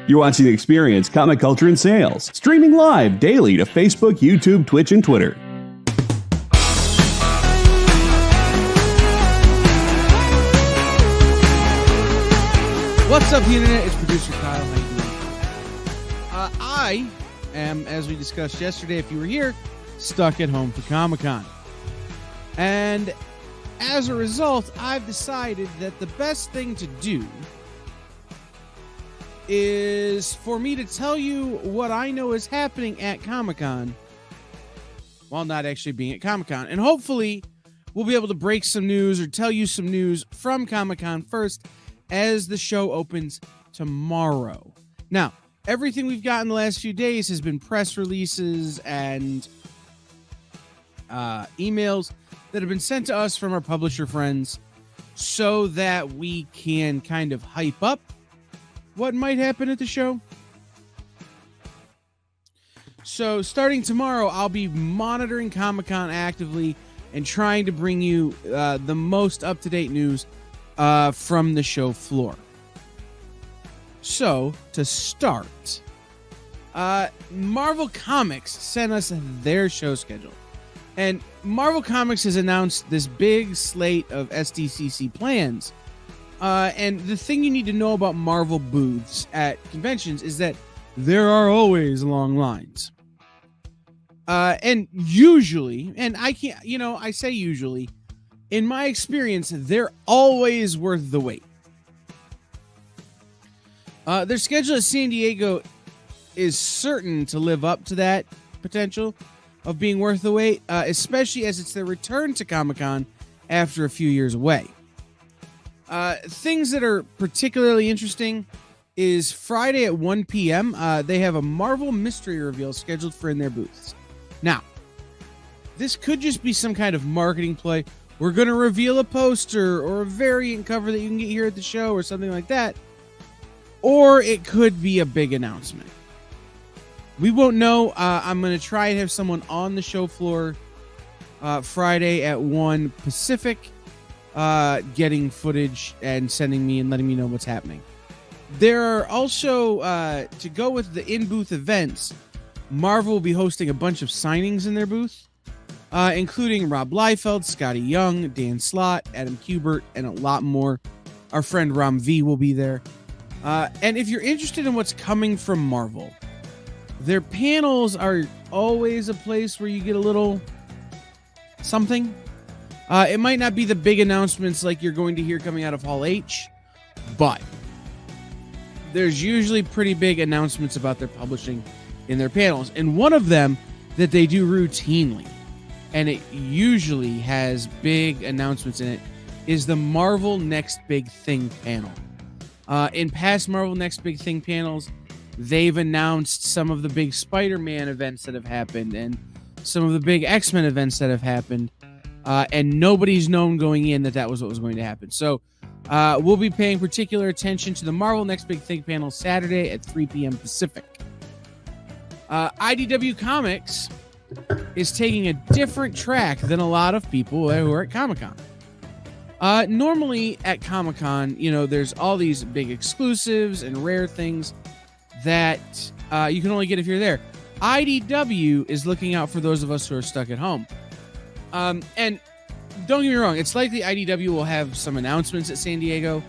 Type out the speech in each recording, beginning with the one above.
You're watching The Experience, Comic Culture and Sales, streaming live daily to Facebook, YouTube, Twitch, and Twitter. What's up, the internet? It's producer Kyle. How you doing? I am, as we discussed yesterday, if you were here, stuck at home for Comic-Con. And as a result, I've decided that the best thing to do is for me to tell you what I know is happening at Comic-Con while not actually being at Comic-Con. And hopefully we'll be able to break some news or tell you some news from Comic-Con first as the show opens tomorrow. Now, everything we've got in the last few days has been press releases and emails that have been sent to us from our publisher friends so that we can kind of hype up what might happen at the show. So starting tomorrow, I'll be monitoring Comic-Con actively and trying to bring you the most up-to-date news from the show floor. So to start, Marvel Comics sent us their show schedule. And Marvel Comics has announced this big slate of SDCC plans. And the thing you need to know about Marvel booths at conventions is that there are always long lines. And usually, and I can't, I say usually, in my experience, they're always worth the wait. Their schedule at San Diego is certain to live up to that potential of being worth the wait, especially as it's their return to Comic-Con after a few years away. Things that are particularly interesting is Friday at 1 p.m. They have a Marvel mystery reveal scheduled for in their booths. Now, this could just be some kind of marketing play. We're going to reveal a poster or a variant cover that you can get here at the show or something like that. Or it could be a big announcement. We won't know. I'm going to try and have someone on the show floor Friday at 1 Pacific, getting footage and sending me and letting me know what's happening. There are also, to go with the in-booth events, Marvel will be hosting a bunch of signings in their booth, including Rob Liefeld, Scotty Young, Dan Slott, Adam Kubert, and a lot more. Our friend Ram V will be there. And if you're interested in what's coming from Marvel, their panels are always a place where you get a little something. It might not be the big announcements like you're going to hear coming out of Hall H, but there's usually pretty big announcements about their publishing in their panels. And one of them that they do routinely, and it usually has big announcements in it, is the Marvel Next Big Thing panel. In past Marvel Next Big Thing panels, they've announced some of the big Spider-Man events that have happened and some of the big X-Men events that have happened. And nobody's known going in that was what was going to happen. So we'll be paying particular attention to the Marvel Next Big Thing panel Saturday at 3 p.m. Pacific. IDW Comics is taking a different track than a lot of people who are at Comic-Con. Normally at Comic-Con, there's all these big exclusives and rare things that you can only get if you're there. IDW is looking out for those of us who are stuck at home. And don't get me wrong, it's likely IDW will have some announcements at San Diego,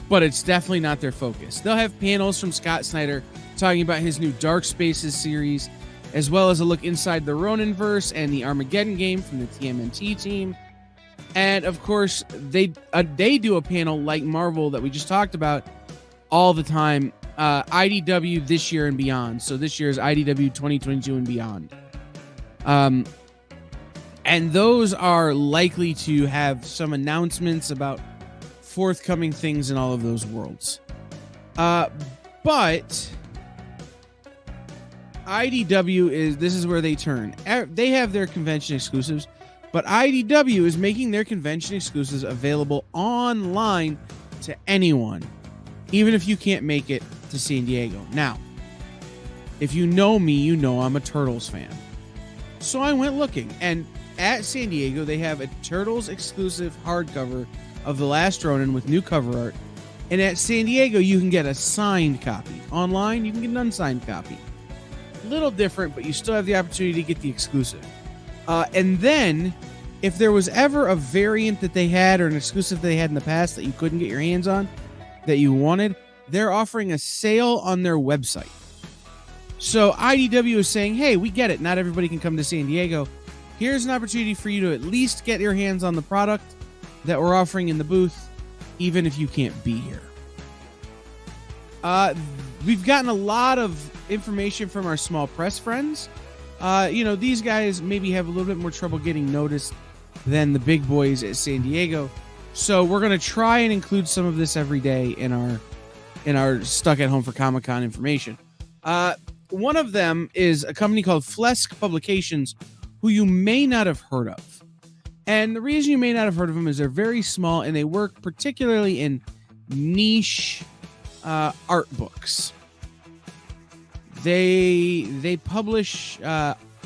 but it's definitely not their focus. They'll have panels from Scott Snyder talking about his new Dark Spaces series, as well as a look inside the Roninverse and the Armageddon game from the TMNT team. And of course, they do a panel like Marvel that we just talked about all the time, IDW this year and beyond. So this year is IDW 2022 and beyond. And those are likely to have some announcements about forthcoming things in all of those worlds. But IDW this is where they turn. They have their convention exclusives, but IDW is making their convention exclusives available online to anyone, even if you can't make it to San Diego. Now, if you know me, you know I'm a Turtles fan. So I went looking, and at San Diego, they have a Turtles exclusive hardcover of The Last Ronin with new cover art And at San Diego, you can get a signed copy. Online, you can get an unsigned copy. A little different, but you still have the opportunity to get the exclusive. And then, if there was ever a variant that they had or an exclusive they had in the past that you couldn't get your hands on, that you wanted, they're offering a sale on their website. So IDW is saying, hey, we get it. Not everybody can come to San Diego. Here's an opportunity for you to at least get your hands on the product that we're offering in the booth, even if you can't be here. We've gotten a lot of information from our small press friends. These guys maybe have a little bit more trouble getting noticed than the big boys at San Diego. So we're going to try and include some of this every day in our Stuck at Home for Comic-Con information. One of them is a company called Flesk Publications, who you may not have heard of. And the reason you may not have heard of them is they're very small and they work particularly in niche art books. They publish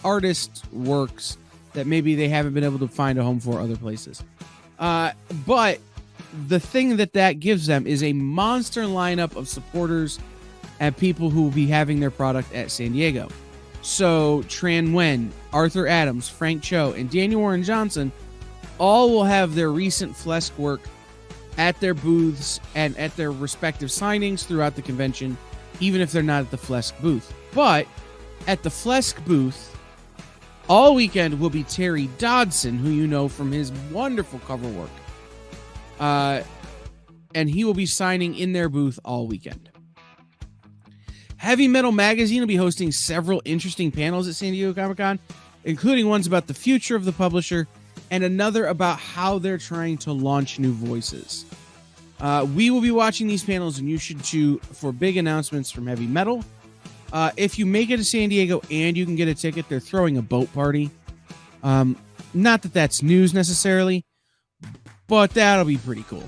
artist works that maybe they haven't been able to find a home for other places. But the thing that gives them is a monster lineup of supporters and people who will be having their product at San Diego. So Tran Nguyen, Arthur Adams, Frank Cho, and Daniel Warren Johnson all will have their recent Flesk work at their booths and at their respective signings throughout the convention, even if they're not at the Flesk booth. But at the Flesk booth, all weekend will be Terry Dodson, who you know from his wonderful cover work. And he will be signing in their booth all weekend. Heavy Metal Magazine will be hosting several interesting panels at San Diego Comic-Con, including ones about the future of the publisher and another about how they're trying to launch new voices. We will be watching these panels, and you should too, for big announcements from Heavy Metal. If you make it to San Diego and you can get a ticket, they're throwing a boat party. Not that that's news necessarily, but that'll be pretty cool.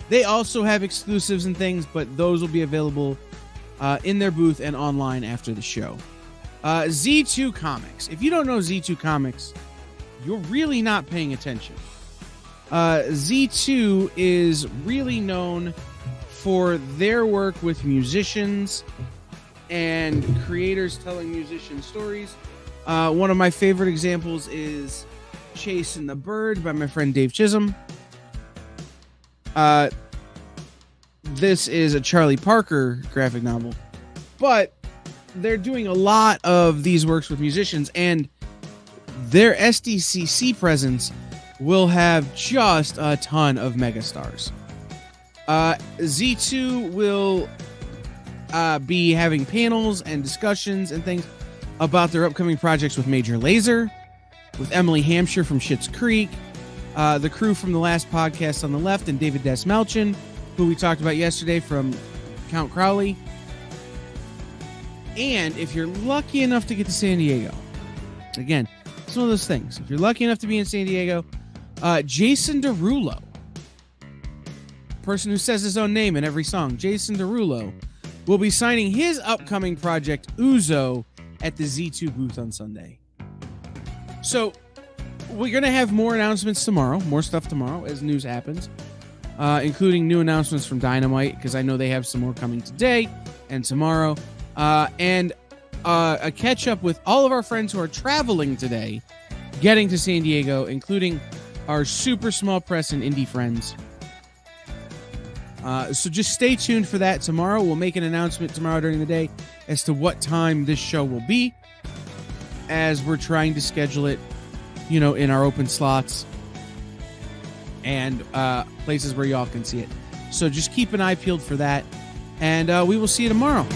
They also have exclusives and things, but those will be available in their booth and online after the show. Z2 Comics. If you don't know Z2 Comics, you're really not paying attention. Z2 is really known for their work with musicians and creators telling musician stories. One of my favorite examples is Chasing the Bird by my friend Dave Chisholm. This is a Charlie Parker graphic novel, but they're doing a lot of these works with musicians, and their SDCC presence will have just a ton of megastars. Z2 will be having panels and discussions and things about their upcoming projects with Major Lazer, with Emily Hampshire from Schitt's Creek, the crew from the last podcast on the left, and David Desmalchin, who we talked about yesterday from Count Crowley. And if you're lucky enough to get to San Diego, again, it's one of those things. If you're lucky enough to be in San Diego, Jason Derulo, person who says his own name in every song, Jason Derulo, will be signing his upcoming project, Uzo, at the Z2 booth on Sunday. So we're going to have more announcements tomorrow, more stuff tomorrow as news happens, including new announcements from Dynamite, because I know they have some more coming today and tomorrow, and a catch up with all of our friends who are traveling today, getting to San Diego, including our super small press and indie friends. So just stay tuned for that tomorrow. We'll make an announcement tomorrow during the day as to what time this show will be, as we're trying to schedule it, in our open slots and places where y'all can see it. So just keep an eye peeled for that, and we will see you tomorrow.